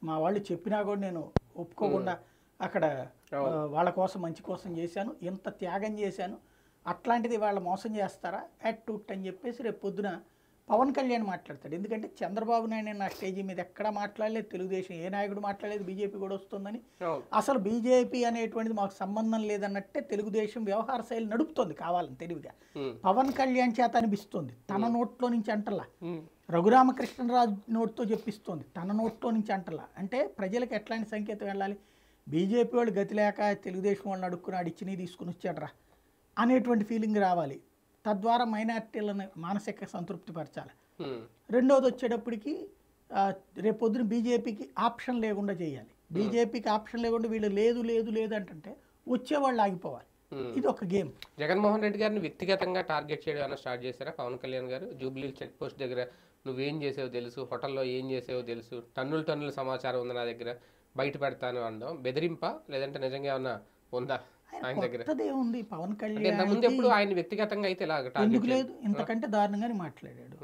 మా వాళ్ళు చెప్పినా కూడా నేను ఒప్పుకోకుండా అక్కడ వాళ్ళ కోసం మంచి కోసం చేశాను, ఇంత త్యాగం చేశాను, అట్లాంటిది వాళ్ళ మోసం చేస్తారా యాటిట్యూడ్ అని చెప్పేసి రేపు పొద్దున పవన్ కళ్యాణ్ మాట్లాడతాడు. ఎందుకంటే చంద్రబాబు నాయుడు నా స్టేజీ మీద ఎక్కడ మాట్లాడలేదు, తెలుగుదేశం ఏ నాయకుడు మాట్లాడలేదు, బీజేపీ కూడా వస్తుందని. అసలు బీజేపీ అనేటువంటిది మాకు సంబంధం లేదన్నట్టే తెలుగుదేశం వ్యవహార శైలి నడుపుతోంది కావాలని తెలివిగా. పవన్ కళ్యాణ్ చేత అనిపిస్తోంది, తన నోట్లో నుంచి అంటలా, రఘురామకృష్ణరాజు నోటితో చెప్పిస్తోంది, తన నోట్లో నుంచి అంటలా. అంటే ప్రజలకు ఎట్లాంటి సంకేతం వెళ్ళాలి, బీజేపీ వాళ్ళు గతి లేక తెలుగుదేశం వాళ్ళని అడుక్కున్నాడు, ఇచ్చినవి తీసుకుని వచ్చాడరా అనేటువంటి ఫీలింగ్ రావాలి. తద్వారా మైనార్టీలను మానసిక సంతృప్తి పరచాలి. రెండోది వచ్చేటప్పటికి రేపొద్దున బీజేపీకి ఆప్షన్ లేకుండా చేయాలి. బీజేపీకి ఆప్షన్ లేకుండా వీళ్ళు లేదు లేదు లేదు అంటే వచ్చేవాళ్ళు ఆగిపోవాలి. ఇది ఒక గేమ్. జగన్మోహన్ రెడ్డి గారిని వ్యక్తిగతంగా టార్గెట్ చేయడం ఏమైనా స్టార్ట్ చేశారా పవన్ కళ్యాణ్ గారు? జూబ్లీ చెక్ పోస్ట్ దగ్గర నువ్వేం చేసావో తెలుసు, హోటల్లో ఏం చేసావో తెలుసు, టన్నుల సమాచారం ఉంది నా దగ్గర, బయట పెడతాను అనడం బెదిరింపా, లేదంటే నిజంగా ఏమన్నా ఉందా ఆయన దగ్గర? ఉంది పవన్ కళ్యాణ్ ముందు ఎప్పుడు ఆయన వ్యక్తిగతంగా అయితే ఎందుకు లేదు, ఇంతకంటే దారుణంగానే మాట్లాడాడు.